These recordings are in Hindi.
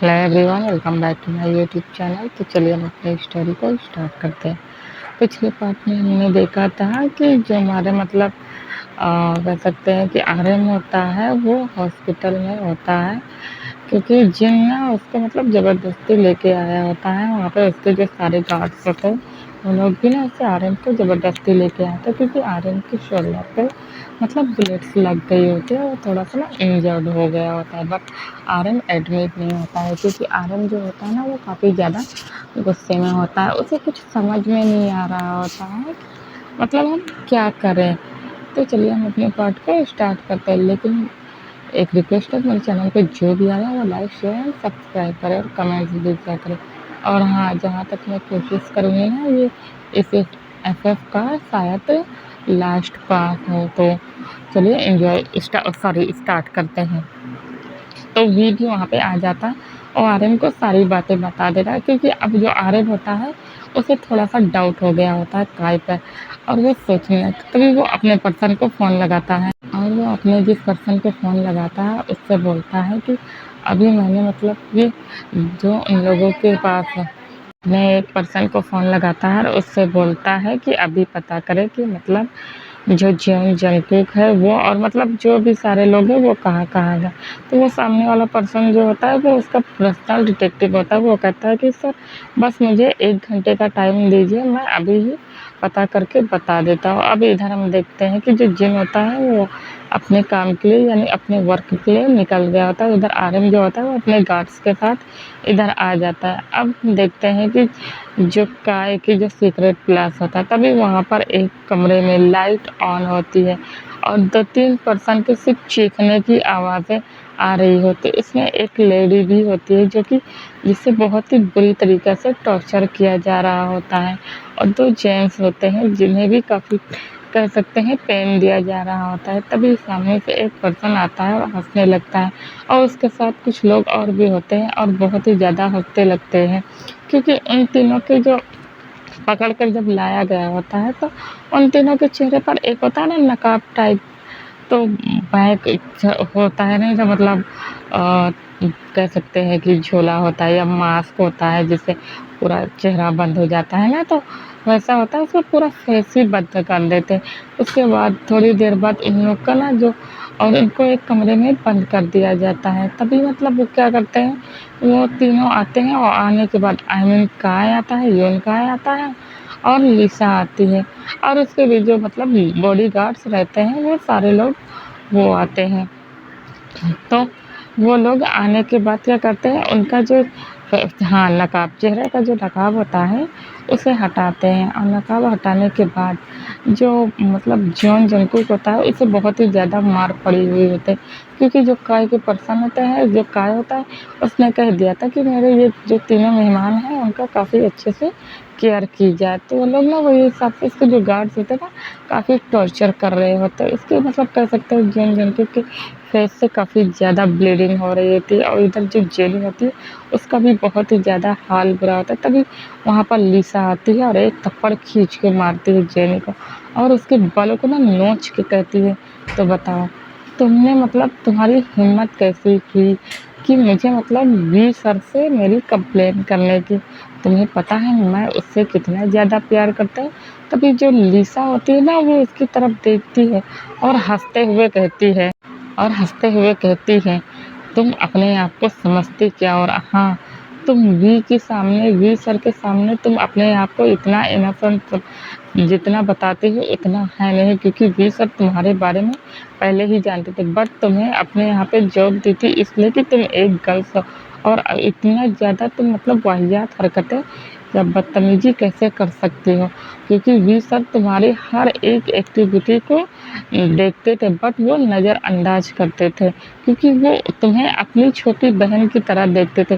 Hello everyone, welcome back to my YouTube channel. तो चलिए हम अपनी स्टोरी को स्टार्ट करते हैं। पिछले पार्ट में हमने देखा था कि जो हमारे कह सकते हैं कि आरएम होता है वो हॉस्पिटल में होता है, क्योंकि जिन ना उसको ज़बरदस्ती लेके आया होता है। वहाँ पे उसके जो सारे गार्ड्स होते हैं वो लोग भी ना उसे आरएम को ज़बरदस्ती लेके आते हैं, क्योंकि आरएम की शोल्डर पे बुलेट्स लग गई होती है। वो थोड़ा सा ना इंजर्ड हो गया होता है, बट आरएम एडमिट नहीं होता है, क्योंकि आरएम जो होता है ना वो काफ़ी ज़्यादा गुस्से में होता है। उसे कुछ समझ में नहीं आ रहा होता है हम क्या करें। तो चलिए हम अपने पार्ट को स्टार्ट करते हैं, लेकिन एक रिक्वेस्ट है, मेरे चैनल पे जो भी आया वो लाइक शेयर एंड सब्सक्राइब करें और कमेंट्स भी किया करें। और हाँ, जहाँ तक मैं कोशिश करूँगी ना, ये इस एफ का शायद लास्ट पार्ट है। तो चलिए स्टार्ट करते हैं। तो वी भी वहाँ पे आ जाता है और आर्यन को सारी बातें बता देता है, क्योंकि अब जो आर्यन होता है उसे थोड़ा सा डाउट हो गया होता है काय पर, और वो सोचने लगता है। तभी वो अपने पर्सन को फ़ोन लगाता है, और वो अपने जिस पर्सन को फ़ोन लगाता है उससे बोलता है कि अभी मैंने ये जो उन लोगों के पास है, मैं एक पर्सन को फ़ोन लगाता है और उससे बोलता है कि अभी पता करे कि जो जियोंग जंगकुक है वो, और जो भी सारे लोग हैं वो कहाँ-कहाँ गए। तो वो सामने वाला पर्सन जो होता है वो उसका पर्सनल डिटेक्टिव होता है। वो कहता है कि सर बस मुझे 1 घंटे का टाइम दीजिए, मैं अभी ही पता करके बता देता हूँ। अब इधर हम देखते हैं कि जो जिन होता है वो अपने काम के लिए यानी अपने वर्क के लिए निकल गया होता है। उधर आर्यन जो होता है वो अपने गार्ड्स के साथ इधर आ जाता है। अब देखते हैं कि जो काय की जो सीक्रेट क्लास होता है, तभी वहाँ पर एक कमरे में लाइट ऑन होती है और 2-3 पर्सन के सिर्फ चीखने की आवाज़ें आ रही होती है। इसमें एक लेडी भी होती है जो कि जिसे बहुत ही बुरी तरीके से टॉर्चर किया जा रहा होता है, और 2 जेंट्स होते हैं जिन्हें भी काफ़ी कह सकते हैं पेन दिया जा रहा होता है। तभी सामने से एक पर्सन आता है और हंसने लगता है, और उसके साथ कुछ लोग और भी होते हैं और बहुत ही ज़्यादा हंसते लगते हैं, क्योंकि उन तीनों के जो पकड़ कर जब लाया गया होता है तो उन तीनों के चेहरे पर एक होता है ना नकाब टाइप, तो बैक होता है ना, जो कह सकते हैं कि झोला होता है या मास्क होता है जिससे पूरा चेहरा बंद हो जाता है ना, तो वैसा होता है। उसको पूरा फेस ही बंद कर देते हैं। उसके बाद थोड़ी देर बाद इन लोग का ना जो, और इनको एक कमरे में बंद कर दिया जाता है। तभी वो क्या करते हैं, वो तीनों आते हैं, और आने के बाद आई मीन काय आता है, यून काय आता है और लिसा आती है, और उसके भी जो बॉडीगार्ड्स रहते हैं वो सारे लोग वो आते हैं। तो वो लोग आने के बाद क्या करते हैं, उनका जो हाँ, नकाब, चेहरे का जो नकाब होता है उसे हटाते हैं, और नकाब हटाने के बाद जो जियोंग जंगकुक होता है उसे बहुत ही ज़्यादा मार पड़ी हुई होती है, क्योंकि जो काय के पर्सन होते हैं, जो काय होता है उसने कह दिया था कि मेरे ये जो तीनों मेहमान हैं उनका काफ़ी अच्छे से केयर की जाए। तो वो लोग ना वही हिसाब से इसके जो गार्ड्स होते हैं ना काफ़ी टॉर्चर कर रहे होते हैं। इसके कह सकते हैं जियोंग जंगकुक के फेस से काफ़ी ज़्यादा ब्लीडिंग हो रही होती है, और इधर जो जेनी होती है उसका भी बहुत ही ज़्यादा हाल बुरा होता है। तभी वहाँ पर लिसा आती है और एक थप्पड़ खींच के मारती है जेनी को, और उसके बालों को ना नोच के कहती है, तो बताओ तुमने तुम्हारी हिम्मत कैसी हुई कि मुझे वी सर से मेरी कंप्लेन करने की? तुम्हें पता है मैं उससे कितना ज़्यादा प्यार करता हूँ। तभी जो लिसा होती है ना वो उसकी तरफ देखती है और हंसते हुए कहती है, तुम अपने आप को समझती क्या? और हाँ, तुम वी सर के सामने तुम अपने आप को इतना इनोसेंट जितना बताते हो उतना है नहीं, क्योंकि वी सर तुम्हारे बारे में पहले ही जानते थे, बट तुम्हें अपने यहाँ पे जॉब दी थी इसलिए कि तुम एक गर्ल्स हो, और इतना ज़्यादा तुम वाहियात हरकतें या बदतमीजी कैसे कर सकती हो, क्योंकि वी सर तुम्हारी हर एक एक्टिविटी को देखते थे, बट वो नज़रअंदाज करते थे, क्योंकि वो तुम्हें अपनी छोटी बहन की तरह देखते थे।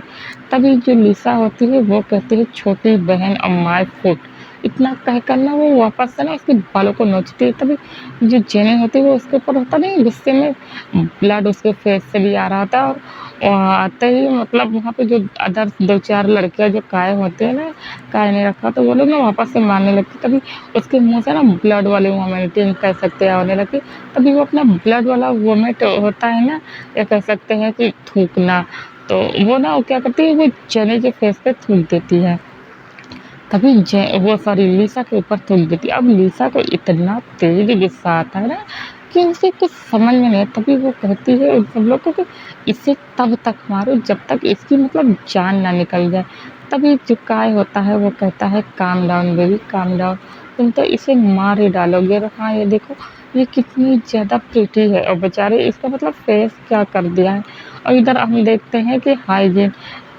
तभी जो लिसा होती है वो कहती है, छोटी बहन और माय फुट, इतना कहकर ना वो वापस से ना उसके बालों को नोचती है। तभी जो जेनी होती है वो उसके ऊपर होता नहीं, गुस्से में ब्लड उसके फेस से भी आ रहा था, और आते ही वहाँ पे जो अदर 2-4 लड़कियाँ जो काय होते हैं ना, काय ने रखा, तो वो लोग ना वापस से मारने लगती। तभी उसके मुँह से ना ब्लड वाली वोमिटिंग कह सकते हैं होने लगती। तभी वो अपना ब्लड वाला वोमिट होता है ना, या कह सकते हैं कि थूकना, तो वो ना वो क्या करती है, वो जेनी के फेस पे थूक देती है। तभी वो सॉरी लीसा के ऊपर थूक देती है। अब लीसा को इतना तेज गुस्सा आता है ना कि उसे कुछ समझ में नहीं, तभी वो कहती है उन सब लोग को कि इसे तब तक मारो जब तक इसकी मतलब जान ना निकल जाए। तभी जो काय होता है वो कहता है calm down baby calm down, तुम तो इसे मार ही डालोगे। और हाँ ये देखो ये कितनी ज़्यादा प्रिटी है और बेचारे इसका मतलब फेस क्या कर दिया है। और इधर हम देखते हैं कि हाइजीन,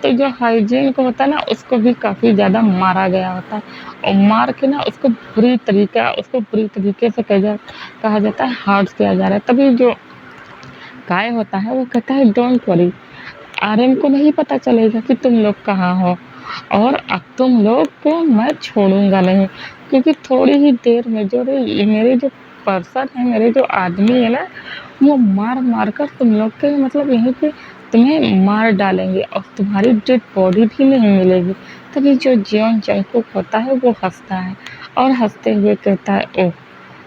तो जो हाइजीन को होता है ना उसको भी काफ़ी ज़्यादा मारा गया होता है और मार के ना उसको बुरी तरीके से कहा जाता है हर्ट किया जा रहा है। तभी जो काय होता है वो कहता है डोंट वरी, आर्यन को नहीं पता चलेगा कि तुम लोग कहाँ हो और अब तुम लोग को मैं छोड़ूंगा नहीं, क्योंकि थोड़ी ही देर में मेरे जो पर्सन है, मेरे जो आदमी है ना, वो मार मार कर तुम लोग के मतलब यहीं पे तुम्हें मार डालेंगे और तुम्हारी डेड बॉडी भी नहीं मिलेगी। तभी जो जियोन जंगकुक होता है वो हंसता है और हंसते हुए कहता है ओह,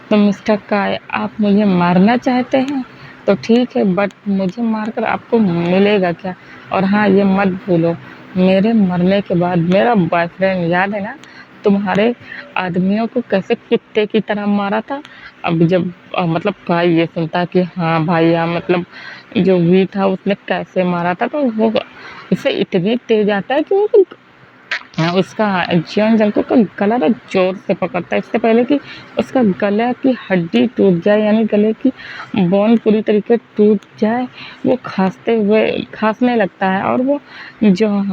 तो मिस्टर काय आप मुझे मारना चाहते हैं तो ठीक है, बट मुझे मारकर आपको मिलेगा क्या? और हाँ ये मत भूलो, मेरे मरने के बाद मेरा बॉयफ्रेंड याद है ना तुम्हारे आदमियों को कैसे कुत्ते की तरह मारा था। अब जब मतलब काय ये सुनता है कि हाँ भाई हाँ मतलब जो वी था उसने कैसे मारा था, तो वो इसे इतनी तेज आता है कि वो उसका जियोन जंगकुक का गला ना जोर से पकड़ता है, इससे पहले कि उसका गला की हड्डी टूट जाए, यानी गले की बोन पूरी तरीके टूट जाए, वो खांसने लगता है। और वो जो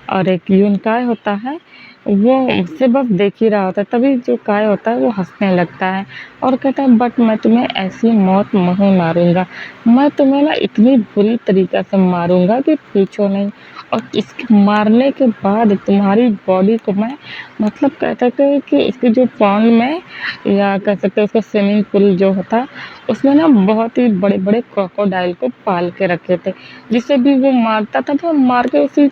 और एक यून काय होता है वो उससे बस देख ही रहा होता है। तभी जो काय होता है वो हंसने लगता है और कहता है बट मैं तुम्हें ऐसी मौत नहीं मारूंगा, मैं तुम्हें ना इतनी बुरी तरीके से मारूंगा कि पूछो नहीं। और इसके मारने के बाद तुम्हारी बॉडी को मैं मतलब कह सकते हैं कि उसके जो पॉन्ड में या कह सकते हैं उसका स्विमिंग पूल जो होता उसमें ना बहुत ही बड़े बड़े क्रोकोडाइल को पाल के रखे थे, जिसे भी वो मारता था तो मार के उसी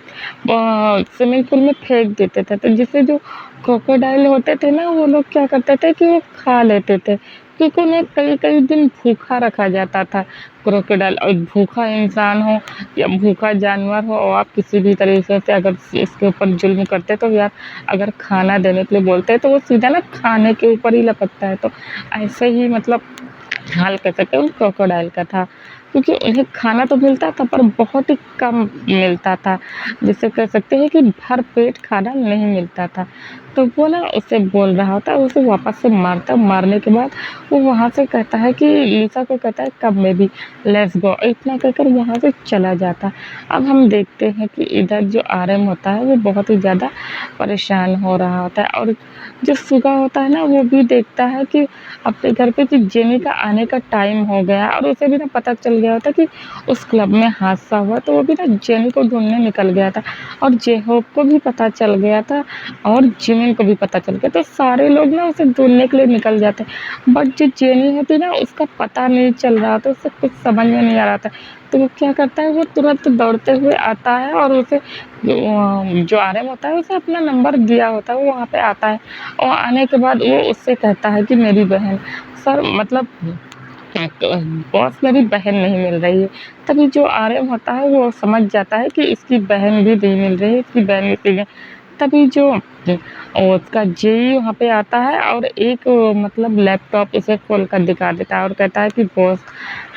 स्विमिंग पूल में फेंक देते थे। तो जिससे जो क्रोकोडाइल होते थे ना वो लोग क्या करते थे कि वो खा लेते थे, क्योंकि उन्हें कई कई दिन भूखा रखा जाता था। क्रोकोडाइल और भूखा इंसान हो या भूखा जानवर हो और आप किसी भी तरीके से अगर इसके ऊपर जुल्म करते तो यार अगर खाना देने के लिए बोलते हैं तो वो सीधा ना खाने के ऊपर ही लपकता है। तो ऐसे ही मतलब हाल कह सकते हैं उन क्रोकोडाइल का था, क्योंकि उन्हें खाना तो मिलता था पर बहुत ही कम मिलता था, जिसे कह सकते हैं कि भर पेट खाना नहीं मिलता था। तो वो ना उसे बोल रहा होता है, उसे वापस से मारने के बाद वो वहाँ से कहता है कि लिसा को कहता है कब में भी लेट्स गो, इतना कहकर वहाँ से चला जाता है। अब हम देखते हैं कि इधर जो आरएम होता है वो बहुत ही ज़्यादा परेशान हो रहा होता है और जो सुगा होता है ना वो भी देखता है कि अपने घर पे कि जेनी का आने का टाइम हो गया और उसे भी ना पता चल गया होता कि उस क्लब में हादसा हुआ, तो वो भी ना जेनी को ढूंढने निकल गया था और जेहोप को भी पता चल गया था और जिमिन को भी पता चल गया, तो सारे लोग ना उसे ढूंढने के लिए निकल जाते। बट जो जेनी होती ना उसका पता नहीं चल रहा था, उसे कुछ समझ में नहीं आ रहा था। तो वो क्या करता है, वो तुरंत दौड़ते हुए आता है और उसे जो आरएम होता है उसे अपना नंबर दिया होता है, वो वहाँ पे आता है और आने के बाद वो उससे कहता है कि मेरी बहन सर मतलब बॉस मेरी बहन नहीं मिल रही है। तभी जो आरएम होता है वो समझ जाता है कि इसकी बहन भी नहीं मिल रही है, इसकी बहन मिसिंग है। तभी जो उसका जेई वहाँ पे आता है और एक मतलब लैपटॉप उसे खोल कर दिखा देता है और कहता है कि बॉस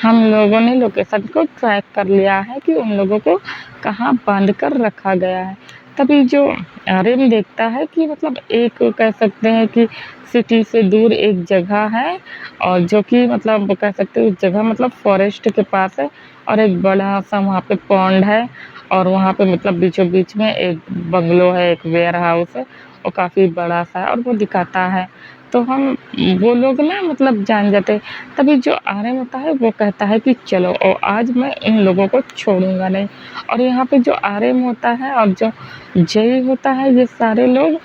हम लोगों ने लोकेशन को ट्रैक कर लिया है कि उन लोगों को कहाँ बांध कर रखा गया है। तभी जो आरएम देखता है कि मतलब एक कह सकते हैं कि सिटी से दूर एक जगह है और जो कि मतलब कह सकते हैं उस जगह मतलब फॉरेस्ट के पास है और एक बड़ा सा वहाँ पे पॉन्ड है और वहाँ पे मतलब बीचों बीच में एक बंगलो है, एक वेयर हाउस है और काफ़ी बड़ा सा है और वो दिखाता है। तो हम वो लोग ना मतलब जान जाते हैं। तभी जो आरएम होता है वो कहता है कि चलो और आज मैं इन लोगों को छोड़ूंगा नहीं। और यहाँ पे जो आरएम होता है और जो जेई होता है ये सारे लोग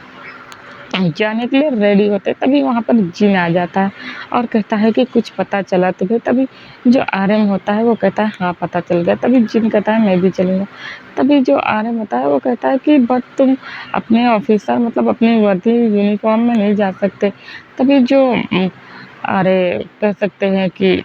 जाने के लिए रेडी होते हैं। तभी वहाँ पर जिन आ जाता है और कहता है कि कुछ पता चला तुम्हें? तभी जो आरएम होता है वो कहता है हाँ पता चल गया। तभी जिन कहता है मैं भी चलूँगा। तभी जो आरएम होता है वो कहता है कि बट तुम अपने ऑफिसर मतलब अपनी वर्दी यूनिफॉर्म में नहीं जा सकते। तभी जो अरे कह सकते हैं कि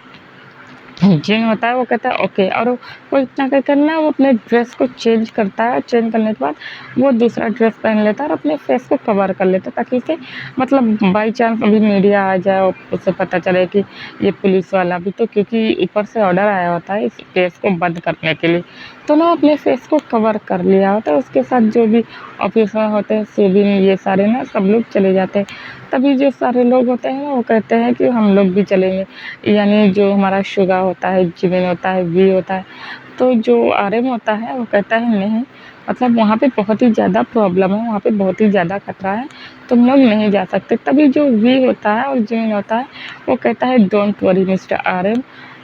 जिन होता है वो कहता है ओके, और वो इतना क्या करना, वो अपने ड्रेस को चेंज करता है, चेंज करने के बाद वो दूसरा ड्रेस पहन लेता है और अपने फेस को कवर कर लेता है, ताकि उसे मतलब बाई चांस अभी मीडिया आ जाए और उसे पता चले कि ये पुलिस वाला भी, तो क्योंकि ऊपर से ऑर्डर आया होता है इस केस को बंद करने के लिए, तो ना अपने फेस को कवर कर लिया होता है। उसके साथ जो भी ऑफिसर होते हैं, सुबिन, ये सारे ना सब लोग चले जाते हैं। तभी जो सारे लोग होते हैं ना वो कहते हैं कि हम लोग भी चलेंगे, यानी जो हमारा शुगा होता है, जिमिन होता है, वी होता है, तो जो आरएम होता है वो कहता है नहीं, मतलब वहाँ पे बहुत ही ज़्यादा प्रॉब्लम है, वहाँ पे बहुत ही ज़्यादा खतरा है, तुम लोग नहीं जा सकते। तभी जो वी होता है और जिमिन होता है वो कहता है डोंट वरी मिस्टर आरएम,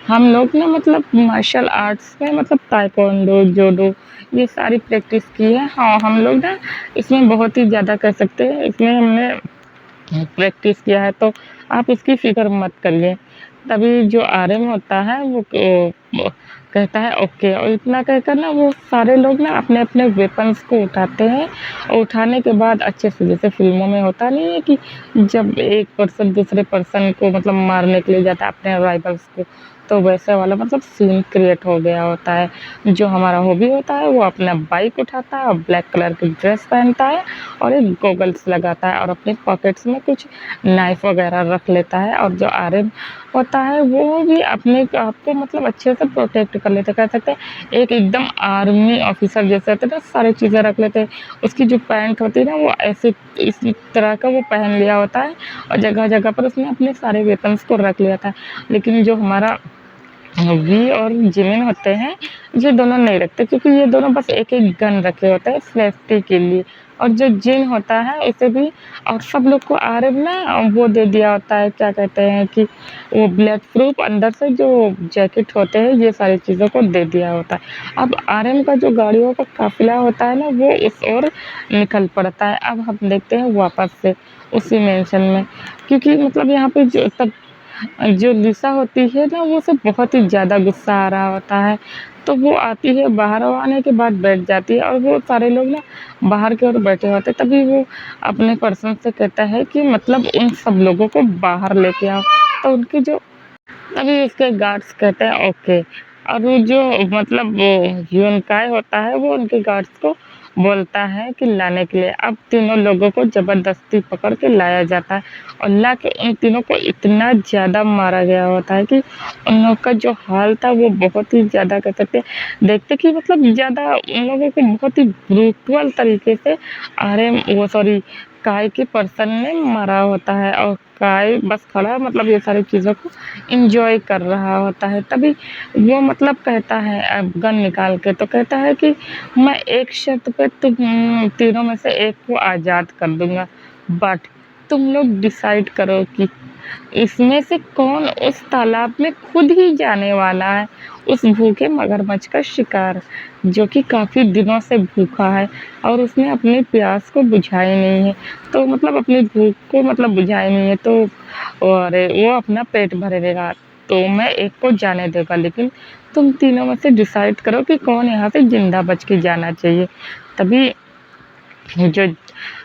हम लोग ना मतलब मार्शल आर्ट्स में मतलब ताइक्वांडो, जूडो, ये सारी प्रैक्टिस की है। हाँ, हम लोग ना इसमें बहुत ही ज़्यादा कर सकते हैं, इसमें हमने प्रैक्टिस किया है, तो आप इसकी फ़िक्र मत करिए। तभी जो आरएम होता है वो कहता है ओके, और इतना कहकर ना वो सारे लोग ना अपने-अपने वेपन्स को उठाते हैं, और उठाने के बाद अच्छे से, जैसे फ़िल्मों में होता नहीं है कि जब एक पर्सन दूसरे पर्सन को मतलब मारने के लिए जाता है अपने राइवल्स को, तो वैसे वाला मतलब सीन क्रिएट हो गया होता है। जो हमारा हॉबी होता है वो अपना बाइक उठाता है और ब्लैक कलर की ड्रेस पहनता है और एक गॉगल्स लगाता है और अपने पॉकेट्स में कुछ नाइफ वगैरह रख लेता है, और जो आर्यन होता है वो भी अपने आप को मतलब अच्छे से प्रोटेक्ट कर लेते, कह सकते हैं एक एकदम आर्मी ऑफिसर जैसे होते हैं ना, सारी चीज़ें रख लेते हैं। उसकी जो पैंट होती है ना वो ऐसे इसी तरह का वो पहन लिया होता है, और जगह-जगह पर उसने अपने सारे वेपन्स को रख लिया था। लेकिन जो हमारा वी और जिमिन होते हैं, ये दोनों नहीं रखते, क्योंकि ये दोनों बस एक-एक गन रखे होते हैं सेफ्टी के लिए। और जो जिन होता है उसे भी, और सब लोग को आर्यन ना वो दे दिया होता है, क्या कहते हैं कि वो बुलेट प्रूफ अंदर से जो जैकेट होते हैं, ये सारी चीज़ों को दे दिया होता है। अब आर्यन का जो गाड़ियों का काफ़िला होता है ना वो इस ओर निकल पड़ता है। अब हम देखते हैं वापस से उसी मेंशन में, क्योंकि मतलब यहाँ पे जो तब जो लिसा होती है ना वो उसे बहुत ही ज़्यादा गुस्सा आ रहा होता है, तो वो आती है बाहर, और आने के बाद बैठ जाती है, और वो सारे लोग ना बाहर की ओर बैठे होते हैं। तभी वो अपने पर्सन से कहता है कि मतलब उन सब लोगों को बाहर लेके आओ, तो उनकी जो तभी उसके गार्ड्स कहते हैं ओके, और वो जो मतलब वो ह्यूनकाई होता है वो उनके गार्ड्स को बोलता है कि लाने के लिए। अब तीनों लोगों को ज़बरदस्ती पकड़ के लाया जाता है, और ला के उन तीनों को इतना ज़्यादा मारा गया होता है कि उन लोग का जो हाल था वो बहुत ही ज़्यादा कह सकते हैं, देखते कि मतलब ज़्यादा उन लोगों को बहुत ही ब्रूटल तरीके से आर्यन वो सॉरी काय के पर्सन ने मारा होता है, और काय बस खड़ा मतलब ये सारी चीज़ों को एन्जॉय कर रहा होता है। तभी वो मतलब कहता है गन निकाल के, तो कहता है कि मैं एक शर्त पे तुम तीनों में से एक को आज़ाद कर दूँगा, बट तुम लोग डिसाइड करो कि इसमें से कौन उस तालाब में खुद ही जाने वाला है, उस भूखे मगरमच्छ का शिकार, जो कि काफ़ी दिनों से भूखा है और उसने अपनी प्यास को बुझाई नहीं है। तो मतलब अपनी भूख को मतलब बुझाई नहीं है, तो और वो अपना पेट भरेगा, तो मैं एक को जाने देगा, लेकिन तुम तीनों में से डिसाइड करो कि कौन यहाँ से ज़िंदा बच के जाना चाहिए। तभी जो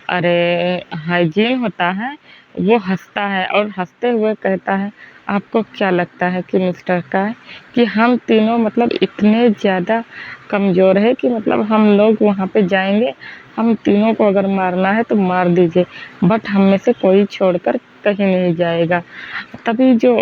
अरे हाइजीन होता है वो हँसता है और हँसते हुए कहता है, आपको क्या लगता है कि मिस्टर काय कि हम तीनों मतलब इतने ज़्यादा कमज़ोर है कि मतलब हम लोग वहाँ पे जाएँगे, हम तीनों को अगर मारना है तो मार दीजिए, बट हम में से कोई छोड़कर कहीं नहीं जाएगा। तभी जो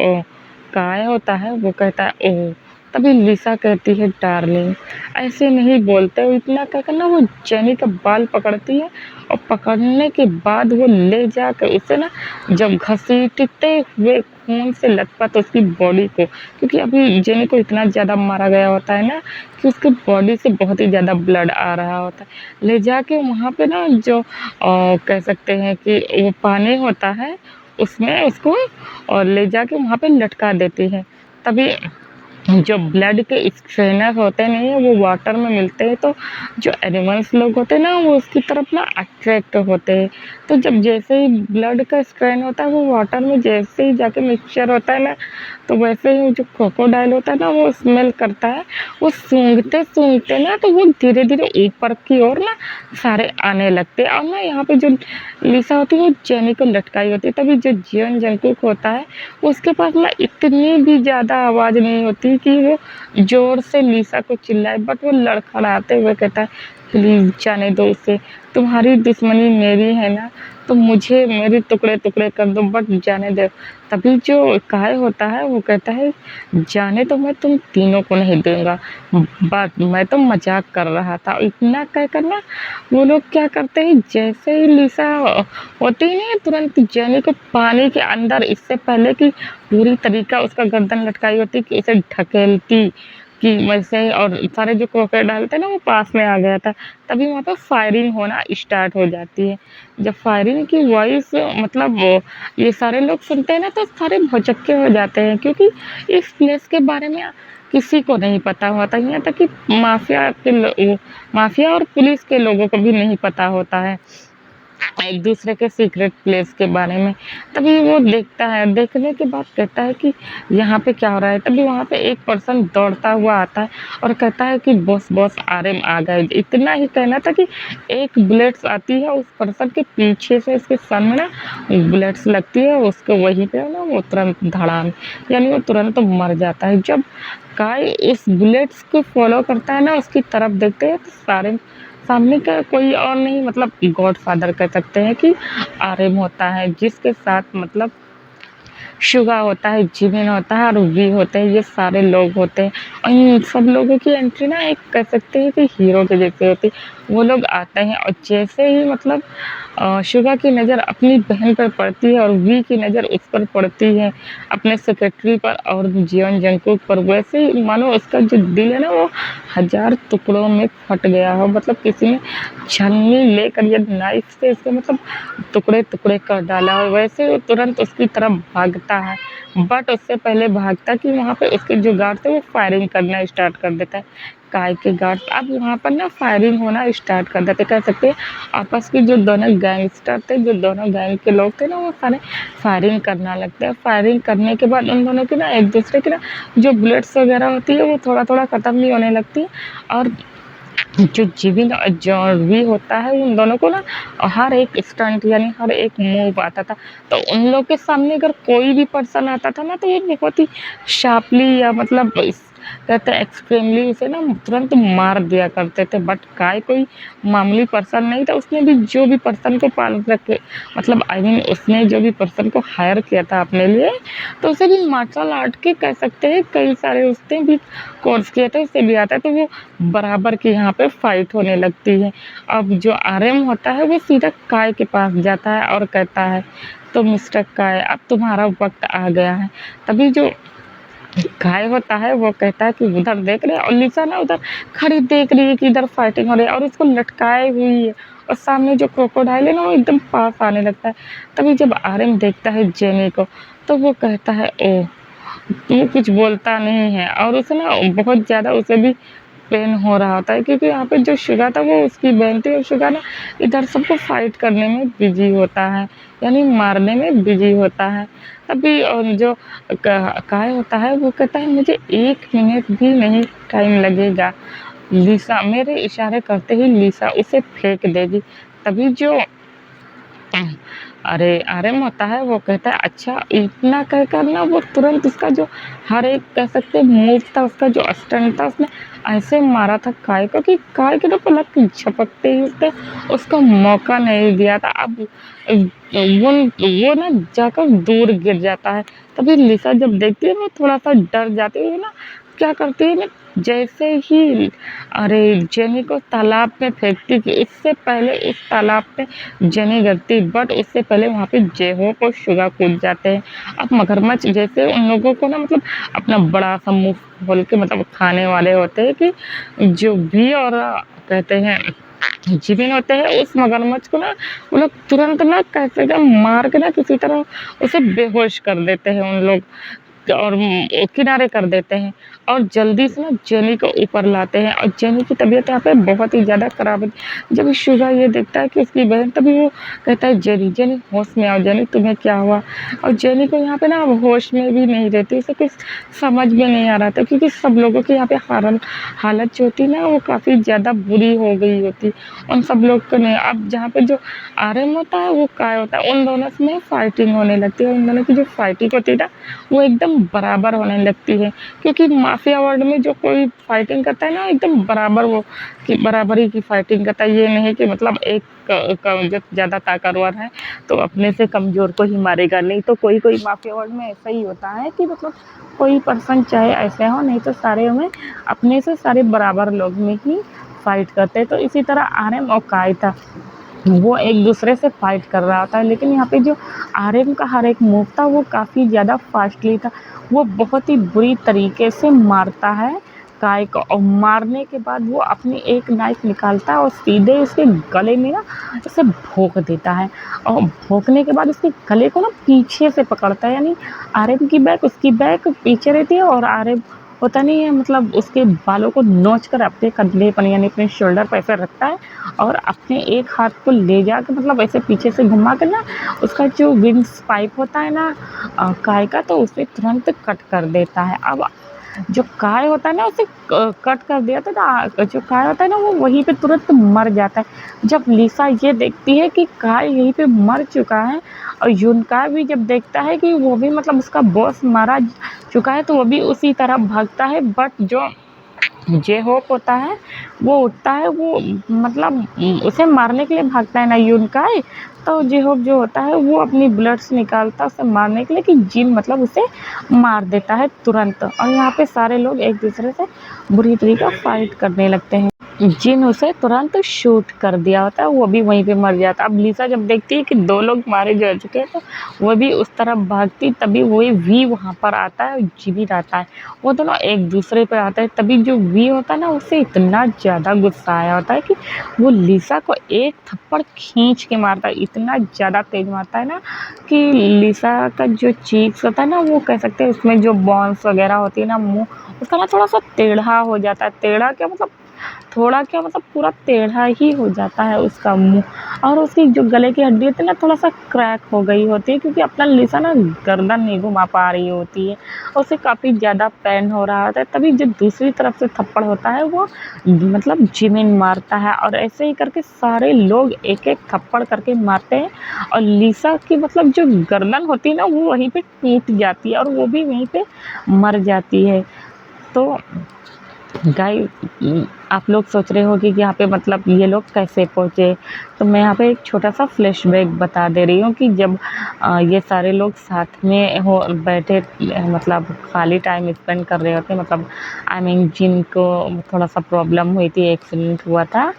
काय होता है वो कहता है ओह! तभी लिसा कहती है डार्लिंग ऐसे नहीं बोलते हो, इतना कहकर ना वो जेनी का बाल पकड़ती है, और पकड़ने के बाद वो ले जाकर उसे ना जब घसीटते हुए खून से लथपथ उसकी बॉडी को, क्योंकि अभी जेनी को इतना ज़्यादा मारा गया होता है ना कि उसकी बॉडी से बहुत ही ज़्यादा ब्लड आ रहा होता है, ले जाके वहाँ पे ना जो कह सकते हैं कि वो पानी होता है उसमें उसको और ले जाके वहाँ पे लटका देती है। तभी जो ब्लड के स्ट्रेनर होते नहीं है वो वाटर में मिलते हैं, तो जो एनिमल्स लोग होते हैं ना वो उसकी तरफ ना अट्रैक्ट होते हैं, तो जब जैसे ही ब्लड का स्ट्रेन होता है वो वाटर में जैसे ही जाके मिक्सचर होता है ना, तो वैसे ही जो क्रोकोडाइल होता है ना वो स्मेल करता है, वो सूंघते सूंघते ना तो वो धीरे धीरे ऊपर की ओर ना सारे आने लगते हैं, और ना यहाँ पे जो लिसा होती है वो जेनी को लटकाई होती है। तभी जो जियोन जंगकुक होता है उसके पास ना इतनी भी ज़्यादा आवाज़ नहीं होती थी कि वो ज़ोर से लिसा को चिल्लाए, बट वो लड़खड़ाते हुए कहता है, "प्लीज़ जाने दो उसे, तुम्हारी दुश्मनी मेरी है ना, तो मुझे मेरे टुकड़े-टुकड़े कर दो, बट जाने दो।" तभी जो काय होता है वो कहता है, "जाने तो मैं तुम तीनों को नहीं दूँगा, बट मैं तो मज़ाक कर रहा था।" इतना कहकर ना वो लोग क्या करते हैं, जैसे ही लिसा होती है ना, तुरंत जेनी को पानी के अंदर, इससे पहले कि पूरी तरीका उसका गर्दन लटकाई होती कि उसे ढकेलती कि वैसे, और सारे जो क्रोकोडाइल थे ना वो पास में आ गया था, तभी वहाँ पे फायरिंग होना स्टार्ट हो जाती है। जब फायरिंग की वॉइस मतलब ये सारे लोग सुनते हैं ना, तो सारे भौचक्के हो जाते हैं, क्योंकि इस प्लेस के बारे में किसी को नहीं पता होता, यहाँ तक कि माफिया और पुलिस के लोगों को भी नहीं पता होता है एक दूसरे के सीक्रेट प्लेस के बारे में। तभी वो देखता है, देखने के बाद कहता है कि यहाँ पे क्या हो रहा है। तभी वहाँ पे एक पर्सन दौड़ता हुआ आता है और कहता है कि बॉस बॉस आरएम आ गए। इतना ही कहना था कि एक बुलेट्स आती है उस पर्सन के पीछे से, उसके सर में ना बुलेट्स लगती है, उसको वहीं पे ना वो तुरंत धड़ाम, यानी वो तुरंत तो मर जाता है। जब काय उस बुलेट्स को फॉलो करता है ना, उसकी तरफ देखते हैं, तो सारे सामने का कोई और नहीं, मतलब गॉडफादर कह सकते हैं कि आर्यन होता है, जिसके साथ मतलब शुगा होता है, जिमिन होता है और वी होते हैं, ये सारे लोग होते हैं। और इन सब लोगों की एंट्री ना एक कह सकते हैं कि हीरो के जैसे होती है। वो लोग आते हैं और जैसे ही मतलब शुगा की नज़र अपनी बहन पर पड़ती है और वी की नज़र उस पर पड़ती है, अपने सेक्रेटरी पर और जियोन जंगकुक पर, वैसे ही मानो उसका जो दिल है ना वो 1000 टुकड़ों में फट गया हो। मतलब किसी ने छलनी लेकर या नाइफ से उसके मतलब टुकड़े-टुकड़े कर डाला हो, वैसे वो तुरंत उसकी तरफ भागता है। बट उससे पहले भागता कि वहाँ पे उसके जो गार्ड थे वो फायरिंग करना स्टार्ट कर देता है। काय के गार्ड अब वहाँ पर ना फायरिंग होना स्टार्ट कर देते, कह सकते हैं आपस के जो दोनों गैंगस्टर थे, जो दोनों गैंग के लोग थे ना, वो सारे फायरिंग करना लगते हैं। फायरिंग करने के बाद उन दोनों की ना एक दूसरे की ना जो बुलेट्स वगैरह होती है वो थोड़ा-थोड़ा खत्म भी होने लगती है। और जो जिबिन और जो वी होता है, उन दोनों को ना हर एक स्टंट यानी हर एक मूव आता था। तो उन लोग के सामने अगर कोई भी पर्सन आता था ना, तो वो बहुत ही शार्पली या मतलब कहते हैं एक्सट्रीमली उसे ना तुरंत मार दिया करते थे। बट काय कोई मामूली पर्सन नहीं था, उसने भी जो भी पर्सन को पाल रखे, मतलब आई मीन उसने जो भी पर्सन को हायर किया था अपने लिए, तो उसे भी मार्शल आर्ट के कह सकते हैं कई सारे उसने भी कोर्स किया था, उसे भी आता है। तो वो बराबर की यहाँ पे फाइट होने लगती है। अब जो आरएम होता है वो सीधा काय के पास जाता है और कहता है, तो मिस्टर काय अब तुम्हारा वक्त आ गया है। तभी जो काय होता है वो कहता है कि उधर देख रहे हैं, और लिसा ना उधर खड़ी देख रही है कि इधर फाइटिंग हो रही है और उसको लटकाए हुई है, और सामने जो क्रोकोडाइल है ना वो एकदम पास आने लगता है। तभी जब आरएम देखता है जेनी को, तो वो कहता है, ओ, वो कुछ बोलता नहीं है, और उसे ना बहुत ज़्यादा उसे भी पेन हो रहा होता है, क्योंकि यहाँ पे जो शुगा था वो उसकी बहन थी, और शुगा ना इधर सबको फाइट करने में बिजी होता है, यानी मारने में बिजी होता है। अभी और जो काय होता है वो कहता है, मुझे 1 मिनट भी नहीं टाइम लगेगा, लिसा मेरे इशारे करते ही लिसा उसे फेंक देगी। तभी जो अरे आरएम होता है वो कहता है, अच्छा, इतना कहकर ना वो तुरंत उसका जो हर एक कह सकते हैं मूव था, उसका जो स्टंट था, उसने ऐसे मारा था काय को कि काय के तो पलक झपकते ही उसने उसको मौका नहीं दिया था। अब वो ना जाकर दूर गिर जाता है। तभी लिसा जब देखती है वो थोड़ा सा डर जाती है ना, क्या करती है ना, जैसे ही अरे जेनी को तालाब में फेंकती थी, इससे पहले उस तालाब में जेनी गिरती, बट उससे पहले वहाँ पे जेहोक और शुगा कूद जाते हैं। अब मगरमच्छ जैसे उन लोगों को ना मतलब अपना बड़ा सा मुंह खोल के मतलब खाने वाले होते हैं, कि जो भी और कहते हैं जिबिन होते हैं, उस मगरमच्छ को ना वो लोग तुरंत ना कैसे मार के ना किसी तरह उसे बेहोश कर देते हैं उन लोग, और किनारे कर देते हैं, और जल्दी से ना जेनी को ऊपर लाते हैं। और जेनी की तबीयत यहाँ पे बहुत ही ज़्यादा खराब है। जब शुगा ये देखता है कि उसकी बहन, तभी वो कहता है, जेनी जेनी होश में आओ, जेनी तुम्हें क्या हुआ। और जेनी को यहाँ पे ना अब होश में भी नहीं रहती, उसे कुछ समझ में नहीं आ रहा था, क्योंकि सब लोगों की यहाँ पे हालत जो होती ना वो काफ़ी ज़्यादा बुरी हो गई होती, उन सब लोग को नहीं। अब जहाँ पे जो आरएम होता है वो काय होता है, उन दोनों में फाइटिंग होने लगती है। उन दोनों की जो फाइटिंग होती है ना वो एकदम एकदम बराबर होने लगती है। क्योंकि माफिया वर्ल्ड में जो कोई फाइटिंग करता है ना एकदम बराबर वो कि बराबरी की फाइटिंग करता है। ये नहीं कि मतलब एक जो ज़्यादा ताकतवर है तो अपने से कमज़ोर को ही मारेगा। नहीं तो कोई-कोई माफिया वर्ल्ड में ऐसा ही होता है कि मतलब कोई पर्सन चाहे ऐसे हो, नहीं तो सारे में अपने से सारे बराबर लोग में ही फाइट करते हैं। तो इसी तरह आरएम और कायता वो एक दूसरे से फाइट कर रहा होता है, लेकिन यहाँ पे जो आरएम का हर एक मूव था वो काफ़ी ज़्यादा फास्टली था। वो बहुत ही बुरी तरीके से मारता है काय को, और मारने के बाद वो अपनी एक नाइफ निकालता है और सीधे उसके गले में ना उसे भोंक देता है, और भोंकने के बाद उसके गले को ना पीछे से पकड़ता है। यानी आरएम की बैक उसकी बैक पीछे रहती है और आरएम होता नहीं है मतलब उसके बालों को नोच कर अपने कंधे पर यानी अपने शोल्डर पर ऐसे रखता है और अपने एक हाथ को ले जाकर मतलब ऐसे पीछे से घुमा कर ना उसका जो विंग्स पाइप होता है ना काय का, तो उसे तुरंत कट कर देता है। अब जो काय होता है ना उसे कट कर दिया था ना, जो काय होता है ना वो वहीं पे तुरंत मर जाता है। जब लिसा ये देखती है कि काय यहीं पे मर चुका है और युनका भी जब देखता है कि वो भी मतलब उसका बॉस मारा चुका है तो वो भी उसी तरह भागता है। बट जो जे होप होता है वो उठता है, वो मतलब उसे मारने के लिए भागता है ना यूनकाई, तो जे होप जो होता है वो अपनी ब्लड्स निकालता है उसे मारने के लिए कि जिन मतलब उसे मार देता है तुरंत। और यहाँ पे सारे लोग एक दूसरे से बुरी तरीके से फाइट करने लगते हैं। जिन उसे तुरंत शूट कर दिया होता है वो भी वहीं पे मर जाता है। अब लिसा जब देखती है कि 2 लोग मारे जा चुके हैं तो वो भी उस तरफ भागती, तभी वही वी वहाँ पर आता है और जी भी आता है। वो दोनों एक दूसरे पे आते हैं, तभी जो वी होता है ना उसे इतना ज़्यादा गुस्सा आया होता है कि वो लिसा को एक थप्पड़ खींच के मारता है। इतना ज़्यादा तेज मारता है ना कि लिसा का जो चीक्स होता है ना वो कह सकते हैं उसमें जो बोन्स वगैरह होती है ना मुँह उसका ना थोड़ा सा टेढ़ा हो जाता है। टेढ़ा क्या मतलब थोड़ा क्या मतलब पूरा टेढ़ा ही हो जाता है उसका मुँह, और उसकी जो गले की हड्डी होती है ना थोड़ा सा क्रैक हो गई होती है क्योंकि अपना लिसा ना गर्दन नहीं घुमा पा रही होती है, उसे काफ़ी ज़्यादा पेन हो रहा होता है। तभी जो दूसरी तरफ से थप्पड़ होता है वो मतलब जिमिन मारता है, और ऐसे ही करके सारे लोग एक एक थप्पड़ करके मारते हैं और लिसा की मतलब जो गर्दन होती है ना वो वहीं पे टूट जाती है और वो भी वहीं पे मर जाती है। तो गाइस आप लोग सोच रहे होंगे कि यहाँ पे मतलब ये लोग कैसे पहुँचे, तो मैं यहाँ पे एक छोटा-सा फ्लैशबैक बता दे रही हूँ कि जब ये सारे लोग साथ में हो बैठे मतलब खाली टाइम स्पेंड कर रहे होते मतलब आई मीन जिनको थोड़ा-सा प्रॉब्लम हुई थी, एक्सीडेंट हुआ था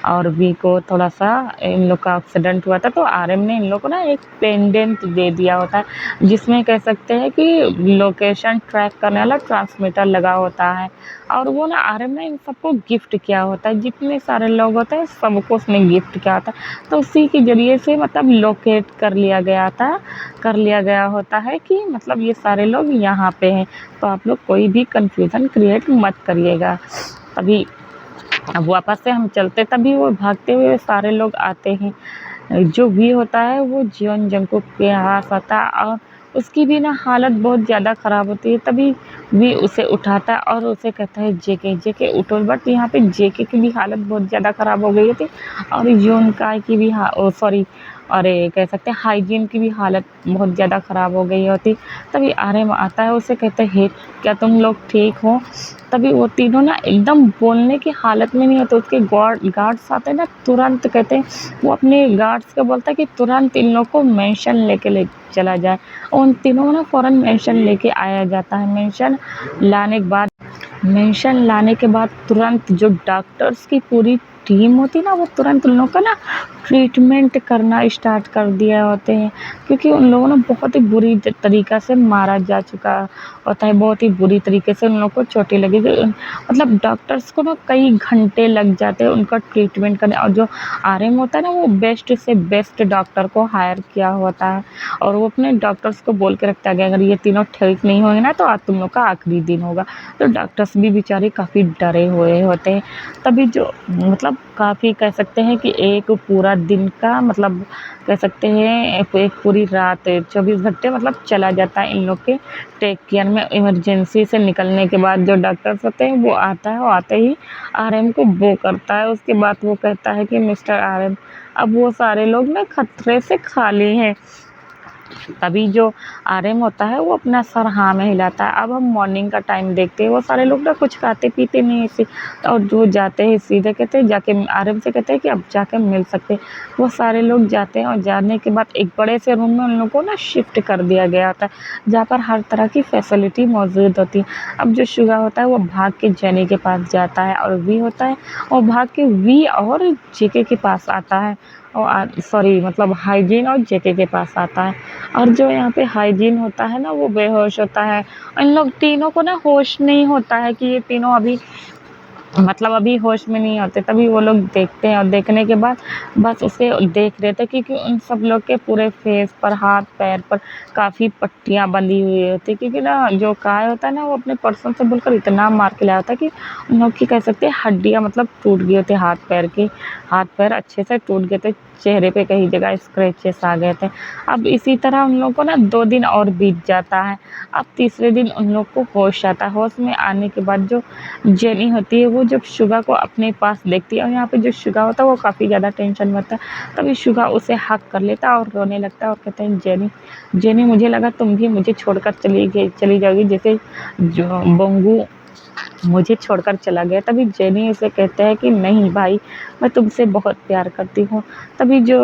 और वी को थोड़ा-सा इन लोग का एक्सीडेंट हुआ था, तो आरएम ने इन लोग को ना एक पेंडेंट दे दिया होता है जिसमें कह सकते हैं कि लोकेशन ट्रैक करने वाला ट्रांसमीटर लगा होता है, और वो ना आरएम ने इन सबको गिफ्ट किया होता है। जितने सारे लोग होते हैं सबको उसने गिफ्ट किया होता है, तो उसी के ज़रिए से मतलब लोकेट कर लिया गया होता है कि मतलब ये सारे लोग यहाँ पे हैं। तो आप लोग कोई भी कन्फ्यूज़न क्रिएट मत करिएगा। तभी अब वापस से हम चलते तभी वो भागते हुए सारे लोग आते हैं। जो वी होता है वो जियोन जंगकुक के पास आता है और उसकी भी ना हालत बहुत ज़्यादा ख़राब होती है। तभी वी उसे उठाता है और उसे कहता है जेके उठो, बट यहाँ पे जेके की भी हालत बहुत ज़्यादा ख़राब हो गई थी और योनकाई की भी सॉरी अरे कह सकते हैं हाइजीन की भी हालत बहुत ज़्यादा ख़राब हो गई होती। तभी आरएम आता है उसे कहते हैं हे क्या तुम लोग ठीक हो? तभी वो तीनों ना एकदम बोलने की हालत में नहीं होते, उसके गार्ड्स आते हैं ना तुरंत कहते हैं वो अपने गार्ड्स को बोलता है कि तुरंत इन लोग को मेंशन ले चला जाए। उन तीनों को ना फ़ौरन मेंशन लेके आया जाता है। मेंशन लाने के बाद तुरंत जो डॉक्टर्स की पूरी टीम होती है ना वो तुरंत उन लोगों का ना ट्रीटमेंट करना स्टार्ट कर दिया होते हैं, क्योंकि उन लोगों ने बहुत ही बुरी तरीक़ा से मारा जा चुका होता है। बहुत ही बुरी तरीके से उन लोगों को चोटें लगी थी। मतलब डॉक्टर्स को ना कई घंटे लग जाते हैं उनका ट्रीटमेंट करने, और जो आरएम होता है ना वो बेस्ट से बेस्ट डॉक्टर को हायर किया होता है और वो अपने डॉक्टर्स को बोल के रखता है कि अगर ये तीनों ठीक नहीं होंगे ना तो आज तुम लोग का आखिरी दिन होगा। तो डॉक्टर्स भी बेचारे काफ़ी डरे हुए होते हैं। तभी जो मतलब काफ़ी कह सकते हैं कि एक पूरा दिन का मतलब कह सकते हैं एक पूरी रात 24 घंटे मतलब चला जाता है इन लोग के टेक केयर में। इमरजेंसी से निकलने के बाद जो डॉक्टर्स होते हैं वो आता है और आते ही आरएम को वो करता है। उसके बाद वो कहता है कि मिस्टर आरएम अब वो सारे लोग ना खतरे से खाली हैं। तभी जो आरएम होता है वो अपना सर हाँ में हिलाता है। अब हम मॉर्निंग का टाइम देखते हैं, वो सारे लोग ना कुछ खाते-पीते नहीं ऐसे, और जो जाते हैं सीधे कहते हैं जाके आरएम से कहते हैं कि अब जाके मिल सकते हैं। वो सारे लोग जाते हैं और जाने के बाद एक बड़े से रूम में उन लोगों को ना शिफ्ट कर दिया गया होता है, जहाँ पर हर तरह की फैसिलिटी मौजूद होती है। अब जो शुगा होता है वो भाग के जेनी के पास जाता है, और वी होता है वो भाग के वी और जेके के पास आता है, और सॉरी मतलब हाइजीन और जेके के पास आता है। और जो यहाँ पे हाइजीन होता है ना वो बेहोश होता है। इन लोग तीनों को ना होश नहीं होता है कि ये तीनों अभी मतलब अभी होश में नहीं होते। तभी वो लोग देखते हैं, और देखने के बाद बस उसे देख रहे थे, क्योंकि उन सब लोग के पूरे फेस पर, हाथ पैर पर काफ़ी पट्टियाँ बंधी हुई होती, क्योंकि ना जो काय होता है ना वो अपने पर्सन से बोलकर इतना मार के लाया होता है कि उन लोग की कह सकते हैं हड्डियाँ मतलब टूट गई होती, हाथ पैर की, हाथ पैर अच्छे से टूट गए थे, चेहरे पे कई जगह स्क्रैचेस आ गए थे। अब इसी तरह उन लोगों को ना 2 दिन और बीत जाता है। अब तीसरे दिन उन लोग को होश आता है। होश में आने के बाद जो जेनी होती है वो जब शुगा को अपने पास देखती है, और यहाँ पे जो शुगा होता है वो काफ़ी ज़्यादा टेंशन में होता है। तभी शुगा उसे हग कर लेता है और रोने लगता है और कहते हैं जेनी, जेनी मुझे लगा तुम भी मुझे छोड़कर चली जाओगी, जैसे जो बोंगू मुझे छोड़कर चला गया। तभी जेनी उसे कहते हैं कि नहीं भाई, मैं तुमसे बहुत प्यार करती हूँ। तभी जो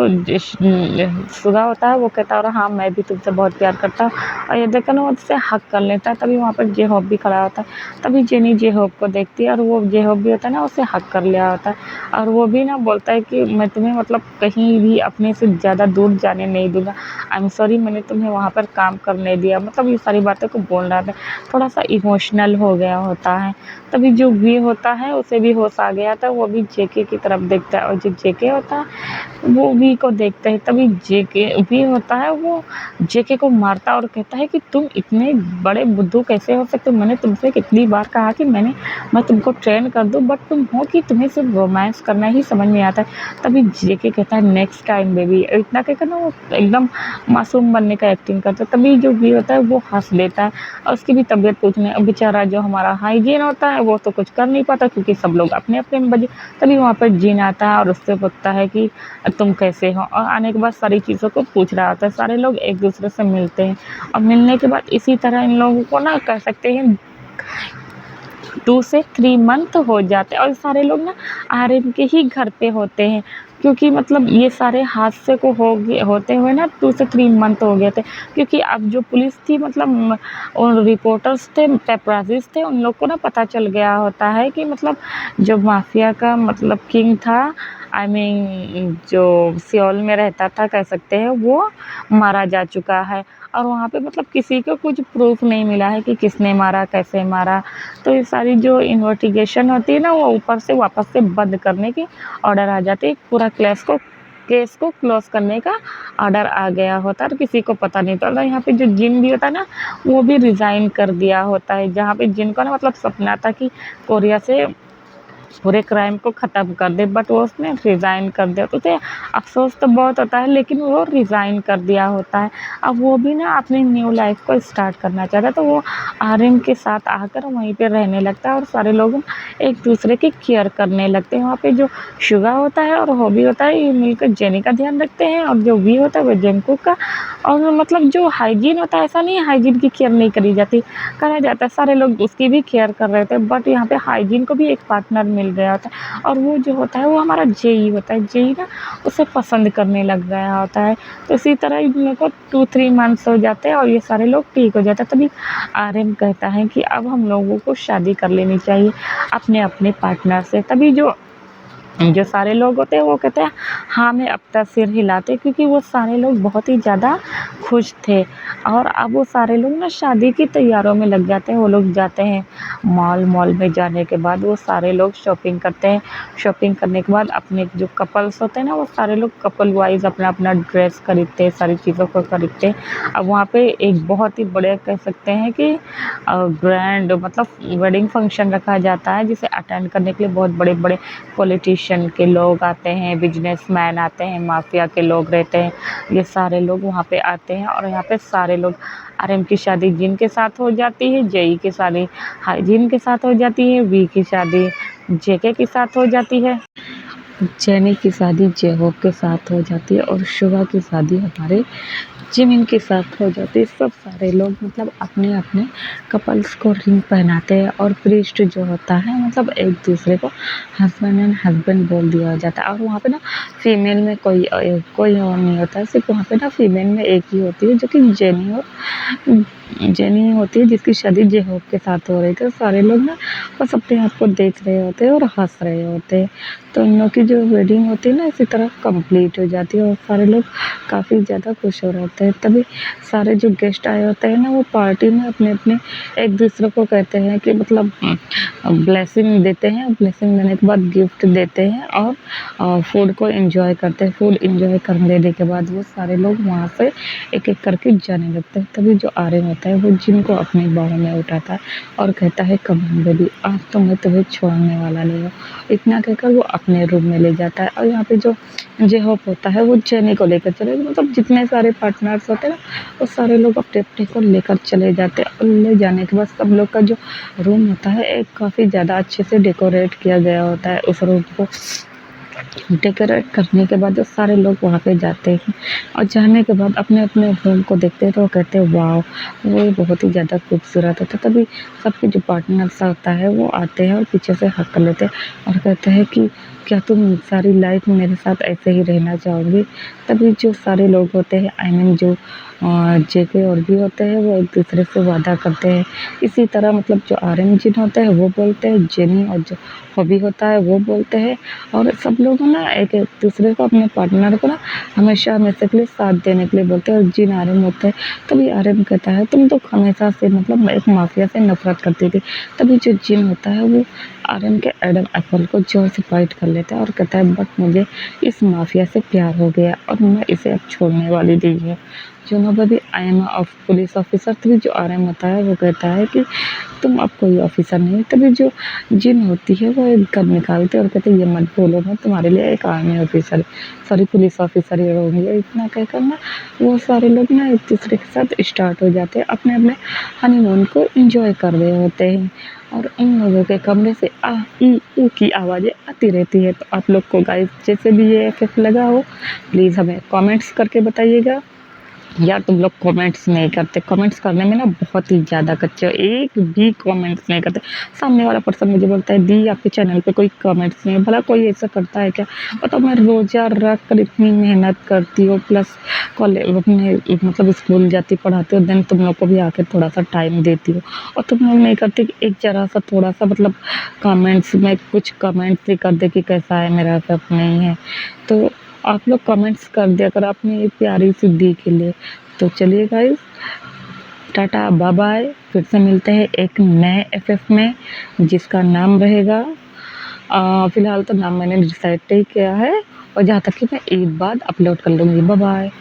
शुगा होता है वो कहता है और हाँ मैं भी तुमसे बहुत प्यार करता हूँ, और ये देखकर ना वो उससे हक कर लेता है। तभी वहाँ पर जे होप भी खड़ा होता है। तभी जेनी जे होप को देखती है, और वो जे होप भी होता है ना उसे हक कर लिया होता है, और वो भी ना बोलता है कि मैं तुम्हें मतलब कहीं भी अपने से ज़्यादा दूर जाने नहीं दूंगा। आई एम सॉरी, मैंने तुम्हें वहाँ पर काम करने दिया, मतलब ये सारी बातें को बोल रहा था, थोड़ा सा इमोशनल हो गया होता है। तभी जो वी होता है उसे भी होश आ गया था, वो भी जेके की तरफ देखता है, और जो जेके होता है वो वी को देखता है। तभी जेके वी होता है वो जेके को मारता है और कहता है कि तुम इतने बड़े बुद्धू कैसे हो सकते हो, मैंने तुमसे कितनी बार कहा कि मैं तुमको ट्रेन कर दूं, बट तुम हो कि तुम्हें सिर्फ रोमांस करना ही समझ में आता है। तभी जेके कहता है नेक्स्ट टाइम बेबी, इतना कहकर ना वो एकदम मासूम बनने का एक्टिंग करता है। तभी जो वी होता है वो हंस देता है, और उसकी भी तबीयत पूछने, अब बेचारा जो हमारा हाइजीन होता है वो तो कुछ कर नहीं पाता, क्योंकि सब लोग अपने अपने में बजे। तभी वहाँ पर जीन आता है और उससे पूछता है कि तुम कैसे हो, और आने के बाद सारी चीज़ों को पूछ रहा होता है। सारे लोग एक दूसरे से मिलते हैं, और मिलने के बाद इसी तरह इन लोगों को ना कह सकते हैं 2 से 3 मंथ हो जाते हैं, और सारे लोग ना आर्यन के ही घर पे होते हैं, क्योंकि मतलब ये सारे हादसे को होते हुए ना 2 से 3 मंथ हो गए थे। क्योंकि अब जो पुलिस थी मतलब और रिपोर्टर्स थे, पेपराजीज थे, उन लोग को ना पता चल गया होता है कि मतलब जो माफिया का मतलब किंग था, आई मीन जो सियोल में रहता था कह सकते हैं, वो मारा जा चुका है। और वहाँ पे मतलब किसी को कुछ प्रूफ नहीं मिला है कि किसने मारा, कैसे मारा। तो ये सारी जो इन्वेस्टिगेशन होती है ना वो ऊपर से वापस से बंद करने की ऑर्डर आ जाती है। पूरा केस को क्लोज करने का ऑर्डर आ गया होता है, और किसी को पता नहीं चलता। यहाँ पे जो जिन भी होता है ना वो भी रिज़ाइन कर दिया होता है, जहाँ पे जिन का ना मतलब सपना था कि कोरिया से पूरे क्राइम को ख़त्म कर दे, बट वो उसने रिज़ाइन कर दिया। तो उसे अफ़सोस तो बहुत होता है, लेकिन वो रिज़ाइन कर दिया होता है। अब वो भी ना अपनी न्यू लाइफ़ को स्टार्ट करना चाहता है, तो वो आर्यन के साथ आकर वहीं पे रहने लगता है, और सारे लोग एक दूसरे की केयर करने लगते हैं। वहाँ पे जो शुगा होता है और हॉबी होता है ये मिलकर जेनी का ध्यान रखते हैं, और जो वी होता है वो जंगकुक का। और मतलब जो हाइजीन होता है, ऐसा नहीं है हाइजीन की केयर नहीं करी जाती, करा जाता है, सारे लोग उसकी भी केयर कर रहे थे। बट यहाँ पे हाइजीन को भी एक पार्टनर मिल गया होता है, और वो जो होता है वो हमारा जेई होता है। जेई ना उसे पसंद करने लग गया होता है। तो इसी तरह इन लोगों को 2-3 मंथ्स हो जाते हैं, और ये सारे लोग ठीक हो जाते हैं। तभी आर्यन कहता है कि अब हम लोगों को शादी कर लेनी चाहिए अपने अपने पार्टनर से। तभी जो सारे लोग होते हैं वो कहते हैं हाँ, मैं अपना सिर हिलाते, क्योंकि वो सारे लोग बहुत ही ज़्यादा खुश थे। और अब वो सारे लोग ना शादी की तैयारियों में लग जाते हैं। वो लोग जाते हैं मॉल में जाने के बाद वो सारे लोग शॉपिंग करते हैं। शॉपिंग करने के बाद अपने जो कपल्स होते हैं ना वो सारे लोग कपल वाइज अपना अपना ड्रेस खरीदते हैं, सारी चीज़ों को खरीदते हैं। अब वहाँ पे एक बहुत ही बड़े कह सकते हैं कि ग्रैंड मतलब वेडिंग फंक्शन रखा जाता है, जिसे अटेंड करने के लिए बहुत बड़े बड़े पॉलिटिशियन के लोग आते हैं, बिजनेसमैन आते हैं, माफिया के लोग रहते हैं, ये सारे लोग वहाँ पे आते हैं। और यहाँ पे सारे लोग आरएम की शादी जिन के साथ हो जाती है, जेई की शादी हाइजीन के साथ हो जाती है, वी की शादी जेके के साथ हो जाती है। जेनी की शादी जेहोब के साथ हो जाती है और शुभा की शादी हमारे जिमिन के साथ हो जाती है। सब सारे लोग मतलब अपने-अपने कपल्स को रिंग पहनाते हैं और प्रीस्ट जो होता है मतलब एक-दूसरे को हस्बैंड एंड हस्बैंड बोल दिया जाता है और वहाँ पे ना फीमेल में कोई और नहीं होता है, सिर्फ़ वहाँ पे ना फीमेल में एक ही होती है जो कि जेनी होती है जिसकी शादी जेहोब के साथ हो रही थी। सारे लोग ना बस अपने आप को देख रहे होते हैं और हँस रहे होते हैं। तो इन लोग की जो वेडिंग होती है ना इसी तरह कंप्लीट हो जाती है और सारे लोग काफ़ी ज़्यादा खुश हो रहते हैं। तभी सारे जो गेस्ट आए होते हैं ना वो पार्टी में अपने-अपने एक-दूसरे को कहते हैं कि मतलब ब्लेसिंग देते हैं। ब्लेसिंग देने के बाद गिफ्ट देते हैं और फूड को एन्जॉय करते हैं। फूड एन्जॉय कर लेने के बाद वो सारे लोग वहाँ से एक-एक करके जाने लगते हैं। तभी जो आर्यन होता है वो जिन को अपनी बाहों में उठाता है और कहता है कम ऑन बेबी, आज तो मैं तुम्हें छोड़ने वाला नहीं हूँ। इतना कहकर वो अपने रूम में ले जाता है और यहाँ पे जो जेहोब होता है वो जेनी को लेकर चले मतलब जितने सारे पार्टनर्स होते हैं ना वो सारे लोग अपने-अपने को लेकर चले जाते हैं और ले जाने के बाद सब लोग का जो रूम होता है एक काफ़ी ज़्यादा अच्छे से डेकोरेट किया गया होता है। उस रूम को डेकोरेट करने के बाद जो सारे लोग वहाँ पे जाते हैं और जाने के बाद अपने-अपने रूम को देखते हैं तो वो कहते हैं वाओ! वो बहुत ही ज़्यादा खूबसूरत होता है। तभी सबके जो पार्टनर्स होता है वो आते हैं और पीछे से हग कर लेते हैं और कहते हैं कि क्या तुम सारी लाइफ मेरे साथ ऐसे ही रहना चाहोगी? तभी जो सारे लोग होते हैं आई मीन जो जेके और भी होते हैं वो एक-दूसरे से वादा करते हैं। इसी तरह मतलब जो आर्यन जिन होते हैं वो बोलते हैं, जेनी और जो हॉबी होता है वो बोलते हैं और सब लोग ना एक दूसरे को अपने पार्टनर को ना हमेशा हमेशा के लिए साथ देने के लिए बोलते हैं और जिन आर्यन होते हैं तभी आर्यन कहता है तुम तो हमेशा से मतलब एक माफिया से नफरत करती थी। तभी जो जिन होता है वो आर्यन के एडम एप्पल को जोर से फाइट कर लेता है और कहता है बट मुझे इस माफिया से प्यार हो गया और मैं इसे अब छोड़ने वाली नहीं हूँ। Juno baby I am of police officer. तभी जो आर्यन होता है वो कहता है कि तुम अब कोई ऑफिसर नहीं। तभी जो जिन होती है वो एक गन निकालती है और कहती है ये मत बोलो मैं तुम्हारे लिए एक army officer sorry police officer ही रहूँगी। इतना कहकर ना वो सारे लोग ना एक दूसरे के साथ स्टार्ट हो जाते हैं अपने अपने हनीमून को एंजॉय कर रहे होते हैं और इन लोगों के कमरे से आ ई ऊ की आवाज़ें आती रहती है। तो आप लोग को गाइस जैसे भी ये इफेक्ट लगा हो प्लीज़ हमें कमेंट्स करके बताइएगा। यार तुम लोग कमेंट्स नहीं करते, कमेंट्स करने में ना बहुत ही ज़्यादा कच्चे हो, एक भी कमेंट्स नहीं करते। सामने वाला पर्सन मुझे बोलता है दी आपके चैनल पे कोई कमेंट्स नहीं है, भला कोई ऐसा करता है क्या? बताओ मैं रोज़ा रख कर इतनी मेहनत करती हूँ प्लस कॉलेज अपने मतलब स्कूल जाती पढ़ाती हूँ देन तुम लोग को भी आके थोड़ा-सा टाइम देती हूँ और तुम लोग नहीं करते कि एक ज़रा-सा थोड़ा-सा मतलब कमेंट्स में कुछ कमेंट्स ही कर दे कि कैसा है मेरा सब नहीं है। तो आप लोग कमेंट्स कर दिया करो अपनी ये प्यारी सी दी के लिए। तो चलिए गाइस टाटा बाय बाय फिर से मिलते हैं एक नए एफएफ में जिसका नाम रहेगा फिलहाल तो नाम मैंने डिसाइड नहीं किया है और जहाँ तक कि मैं ईद बाद अपलोड कर लूँगी। Bye bye.